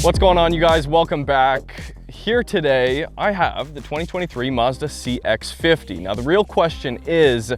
What's going on, you guys? Welcome back. Here today, I have the 2023 Mazda CX-50. Now, the real question is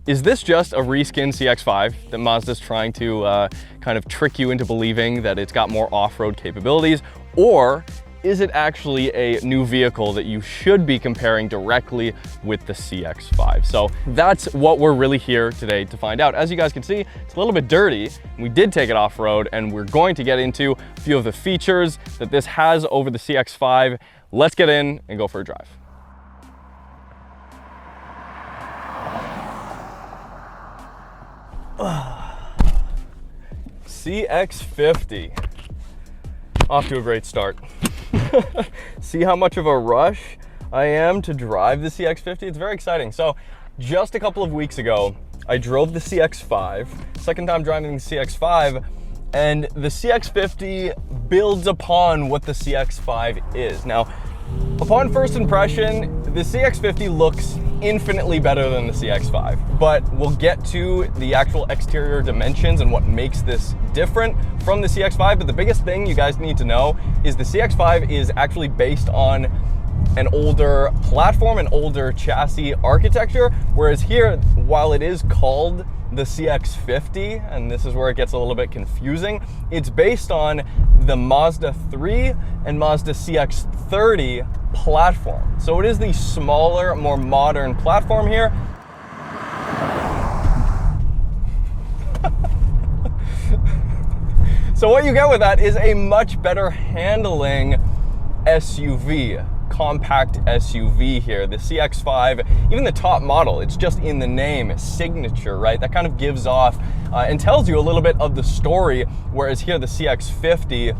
this just a reskin CX-5 that Mazda's trying to kind of trick you into believing that it's got more off-road capabilities, or is it actually a new vehicle that you should be comparing directly with the CX-5? So that's what we're really here today to find out. As you guys can see, it's a little bit dirty. We did take it off-road, and we're going to get into a few of the features that this has over the CX-5. Let's get in and go for a drive. CX-50. Off to a great start. See how much of a rush I am to drive the CX-50? It's very exciting. So just a couple of weeks ago, I drove the CX-5, second time driving the CX-5, and the CX-50 builds upon what the CX-5 is. Now, upon first impression, the CX-50 looks infinitely better than the CX-5, but we'll get to the actual exterior dimensions and what makes this different from the CX-5. But the biggest thing you guys need to know is the CX-5 is actually based on an older platform, an older chassis architecture, whereas here, while it is called the CX-50, and this is where it gets a little bit confusing, it's based on the Mazda 3 and Mazda CX-30 platform. So it is the smaller, more modern platform here. So what you get with that is a much better handling SUV, compact SUV here. The CX-5, even the top model, it's just in the name, signature, right? That kind of gives off and tells you a little bit of the story, whereas here the CX-50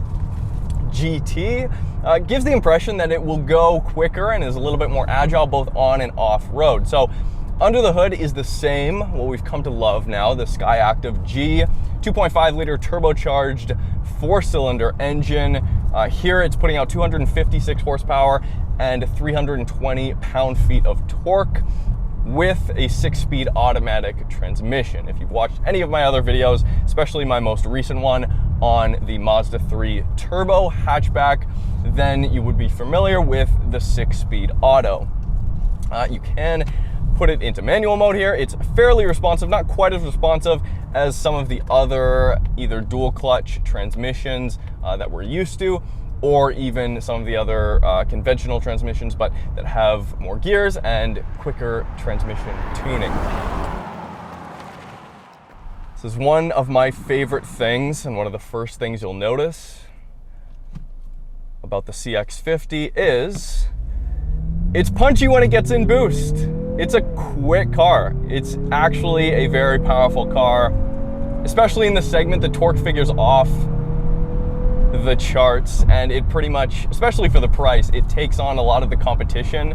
GT gives the impression that it will go quicker and is a little bit more agile both on and off road. So under the hood is the same, what we've come to love now, the Skyactiv G, 2.5 liter turbocharged 4-cylinder engine. Here it's putting out 256 horsepower and 320 pound-feet of torque with a 6-speed automatic transmission. If you've watched any of my other videos, especially my most recent one on the Mazda 3 Turbo hatchback, then you would be familiar with the 6-speed auto. You can put it into manual mode here. It's fairly responsive, not quite as responsive as some of the other either dual clutch transmissions that we're used to, or even some of the other conventional transmissions, but that have more gears and quicker transmission tuning. This is one of my favorite things, and one of the first things you'll notice about the CX-50 is it's punchy when it gets in boost. It's a quick car. It's actually a very powerful car, especially in the segment. The torque figures off the charts, and it pretty much, especially for the price, it takes on a lot of the competition.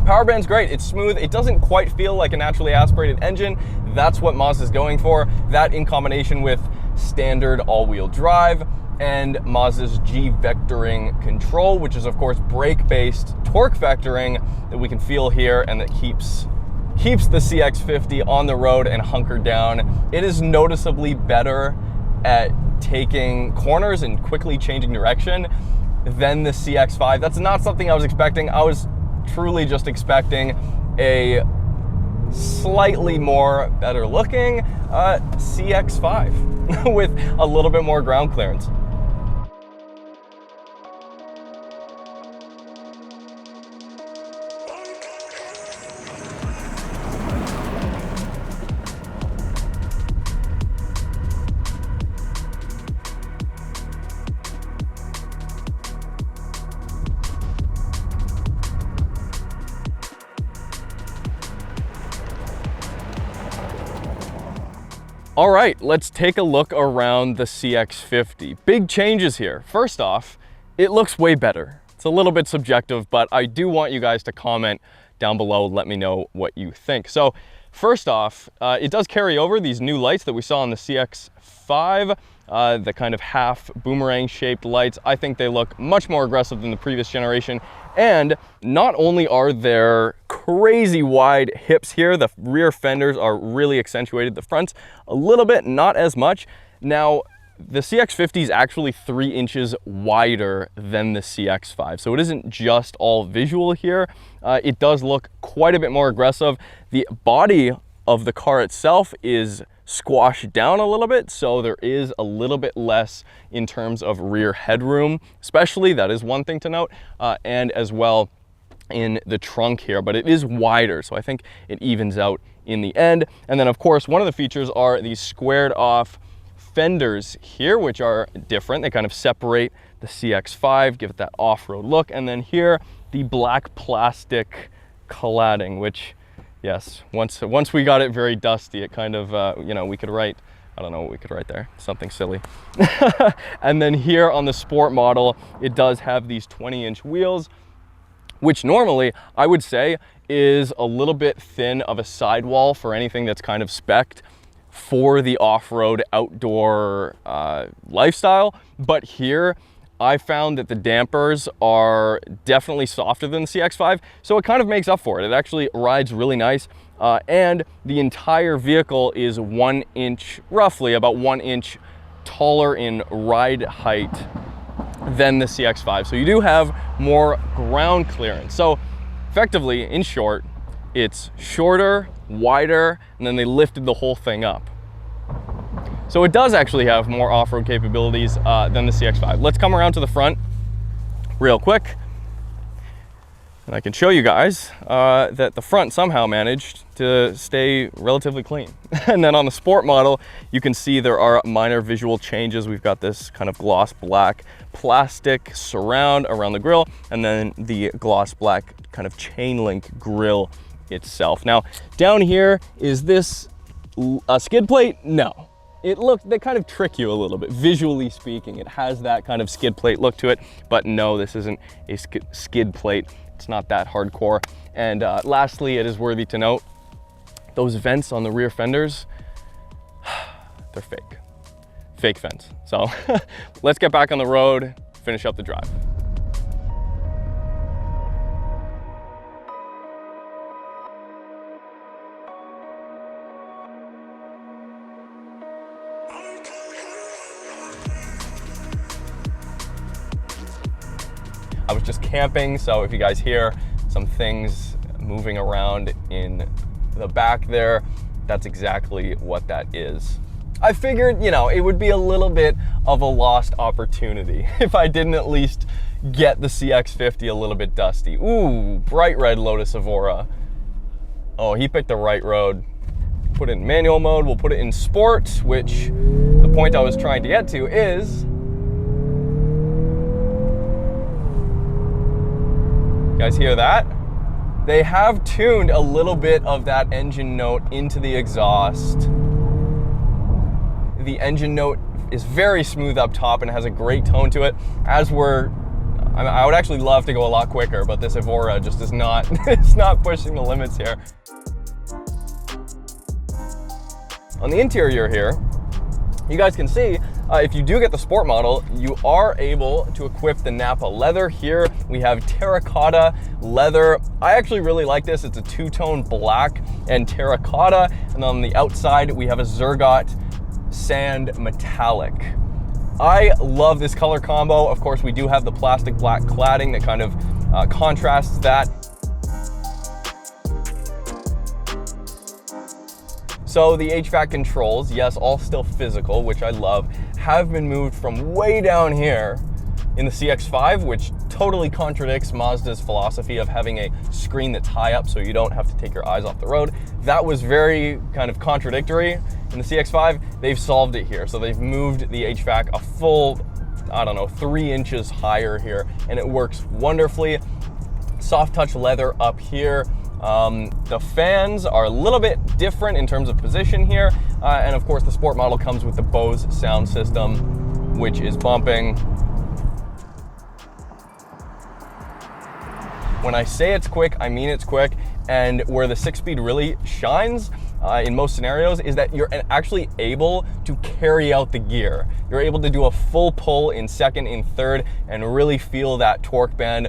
Power band's great. It's smooth. It doesn't quite feel like a naturally aspirated engine. That's what Mazda's going for. That in combination with standard all-wheel drive and Mazda's G vectoring control, which is of course brake-based torque vectoring that we can feel here, and that keeps the CX-50 on the road and hunkered down. It is noticeably better at taking corners and quickly changing direction than the CX-5. That's not something I was expecting. I was truly just expecting a slightly more better looking CX-5 with a little bit more ground clearance. All right, let's take a look around the CX-50. Big changes here. First off, it looks way better. It's a little bit subjective, but I do want you guys to comment down below, let me know what you think. So first off, it does carry over these new lights that we saw on the CX-5, the kind of half boomerang shaped lights. I think they look much more aggressive than the previous generation. And not only are there crazy wide hips here, the rear fenders are really accentuated. The front's a little bit, not as much. Now, the CX-50 is actually 3 inches wider than the CX-5. So it isn't just all visual here. It does look quite a bit more aggressive. The body of the car itself is squashed down a little bit, so there is a little bit less in terms of rear headroom, especially. That is one thing to note, and as well in the trunk here, but it is wider, so I think it evens out in the end. And then of course, one of the features are these squared off fenders here, which are different. They kind of separate the CX-5, give it that off-road look. And then here, the black plastic cladding, which, yes, once we got it very dusty, it kind of, you know, we could write, I don't know what we could write there, something silly. And then here on the sport model, it does have these 20-inch wheels, which normally I would say is a little bit thin of a sidewall for anything that's kind of spec'd for the off-road outdoor lifestyle. But here I found that the dampers are definitely softer than the CX-5, so it kind of makes up for it. It actually rides really nice, and the entire vehicle is 1 inch, roughly about 1 inch taller in ride height than the CX-5. So you do have more ground clearance. So effectively, in short, it's shorter, wider, and then they lifted the whole thing up. So it does actually have more off-road capabilities than the CX-5. Let's come around to the front real quick, and I can show you guys that the front somehow managed to stay relatively clean. And then on the sport model, you can see there are minor visual changes. We've got this kind of gloss black plastic surround around the grille, and then the gloss black kind of chain link grille itself. Now, down here, is this a skid plate? No. They kind of trick you a little bit, visually speaking. It has that kind of skid plate look to it, but no, this isn't a skid plate. It's not that hardcore. And lastly, it is worthy to note, those vents on the rear fenders, they're fake vents. So let's get back on the road, finish up the drive. I was just camping, so if you guys hear some things moving around in the back there, that's exactly what that is. I figured, you know, it would be a little bit of a lost opportunity if I didn't at least get the CX-50 a little bit dusty. Ooh, bright red Lotus Evora. Oh, he picked the right road. Put it in manual mode, we'll put it in sport, which the point I was trying to get to is, you guys hear that? They have tuned a little bit of that engine note into the exhaust. The engine note is very smooth up top and has a great tone to it. I would actually love to go a lot quicker, but this Evora just is not, it's not pushing the limits here. On the interior here, you guys can see, if you do get the sport model, you are able to equip the Napa leather here. We have terracotta leather. I actually really like this. It's a two-tone black and terracotta. And on the outside, we have a Zergot sand metallic. I love this color combo. Of course, we do have the plastic black cladding that kind of contrasts that. So the HVAC controls, yes, all still physical, which I love, have been moved from way down here in the CX-5, which totally contradicts Mazda's philosophy of having a screen that's high up so you don't have to take your eyes off the road. That was very kind of contradictory in the CX-5. They've solved it here. So they've moved the HVAC a full, I don't know, 3 inches higher here, and it works wonderfully. Soft touch leather up here. The fans are a little bit different in terms of position here. And of course the sport model comes with the Bose sound system, which is bumping. When I say it's quick, I mean it's quick. And where the 6-speed really shines in most scenarios is that you're actually able to carry out the gear. You're able to do a full pull in second, in third, and really feel that torque band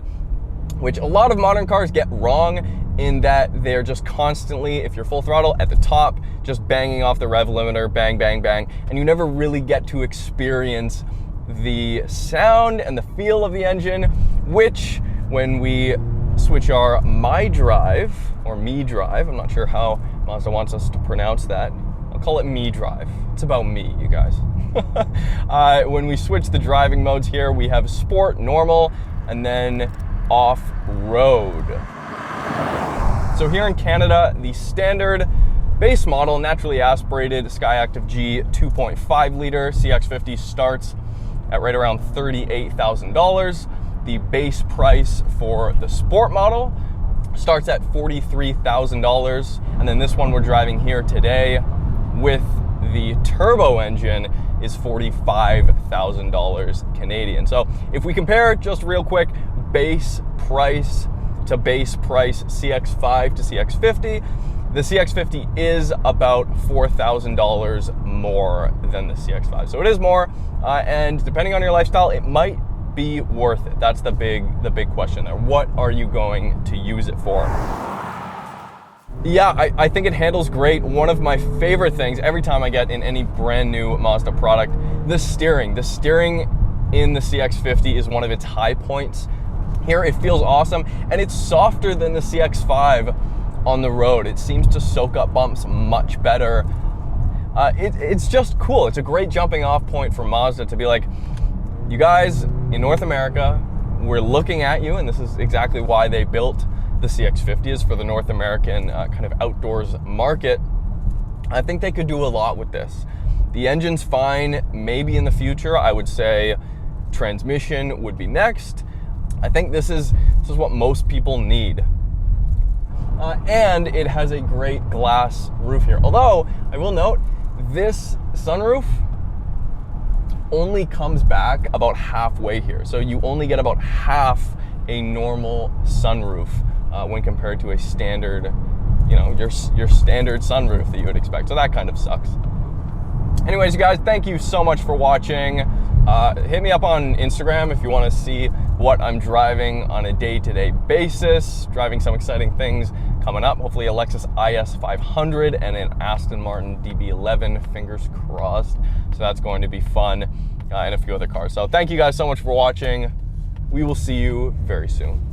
which a lot of modern cars get wrong in that they're just constantly, if you're full throttle at the top, just banging off the rev limiter, bang, bang, bang, and you never really get to experience the sound and the feel of the engine, which when we switch our My Drive, or Me Drive, I'm not sure how Mazda wants us to pronounce that. I'll call it Me Drive. It's about me, you guys. When we switch the driving modes here, we have Sport, Normal, and then Off-Road. So here in Canada, the standard base model, naturally aspirated Skyactiv G 2.5 liter CX-50 starts at right around $38,000. The base price for the sport model starts at $43,000. And then this one we're driving here today with the turbo engine is $45,000 Canadian. So if we compare just real quick, base price to base price CX-5 to CX-50, the CX-50 is about $4,000 more than the CX-5. So it is more, and depending on your lifestyle, it might be worth it. That's the big question there. What are you going to use it for? Yeah, I think it handles great. One of my favorite things every time I get in any brand new Mazda product, the steering. The steering in the CX-50 is one of its high points. Here it feels awesome, and it's softer than the CX-5 on the road. It seems to soak up bumps much better. It's just cool. It's a great jumping off point for Mazda to be like, you guys in North America, we're looking at you, and this is exactly why they built the CX-50, is for the North American kind of outdoors market. I think they could do a lot with this. The engine's fine. Maybe in the future, I would say transmission would be next. I think this is what most people need. And it has a great glass roof here. Although, I will note, this sunroof only comes back about halfway here. So you only get about half a normal sunroof when compared to a standard, your standard sunroof that you would expect. So that kind of sucks. Anyways, you guys, thank you so much for watching. Hit me up on Instagram if you want to see what I'm driving on a day-to-day basis. Driving some exciting things coming up. Hopefully a Lexus IS 500 and an Aston Martin DB11, fingers crossed. So that's going to be fun, and a few other cars. So thank you guys so much for watching. We will see you very soon.